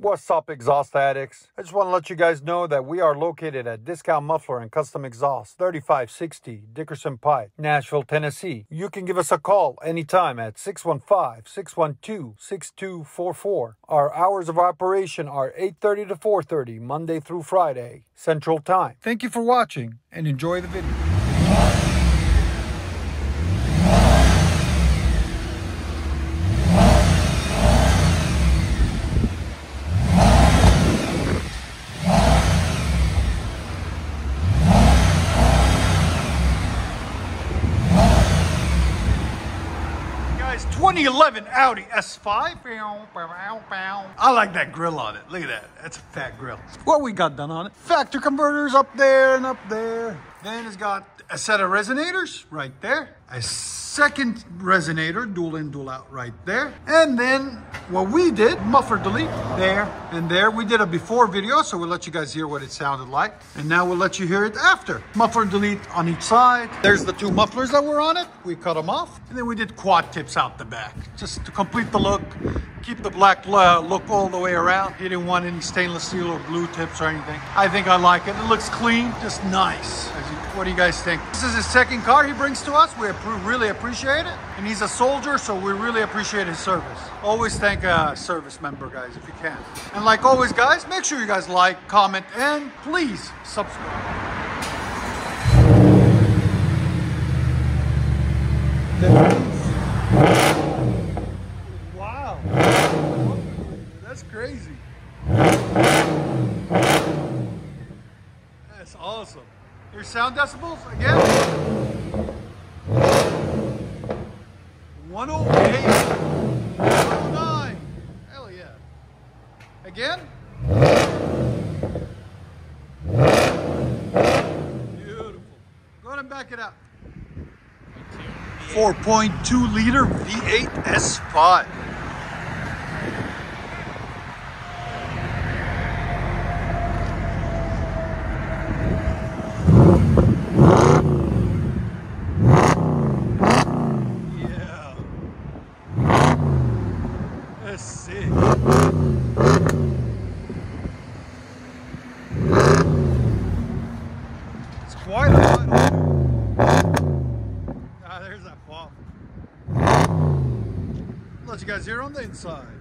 What's up, exhaust addicts? I just want to let you guys know that we are located at Discount Muffler and Custom Exhaust, 3560 Dickerson Pike, Nashville, Tennessee. You can give us a call anytime at 615-612-6244. Our hours of operation are 8:30 to 4:30, Monday through Friday, Central Time. Thank you for watching and enjoy the video. Guys, 2011 Audi S5. I like that grill on it. Look at that. That's a fat grill. What we got done on it? Factory converters up there and up there. Then it's got a set of resonators right there. A second resonator, dual in, dual out right there. And then what we did, muffler delete there and there. We did a before video, so we'll let you guys hear what it sounded like. And now we'll let you hear it after. Muffler delete on each side. There's the two mufflers that were on it. We cut them off. And then we did quad tips out the back, just to complete the look. Keep the black look all the way around. He didn't want any stainless steel or glue tips or anything. I think I like it. It looks clean, just nice. What do you guys think? This is his second car he brings to us. We really appreciate it. And he's a soldier, so we really appreciate his service. Always thank a service member, guys, if you can. And like always, guys, make sure you guys like, comment, and please subscribe. Wow. That's crazy. That's awesome. Your sound decibels again. 108, 109. Hell yeah. Again. Beautiful. Go ahead and back it up. 4.2 liter V8 S5. That's sick. It's quite a lot. Ah, there's that pop. Let you guys hear on the inside.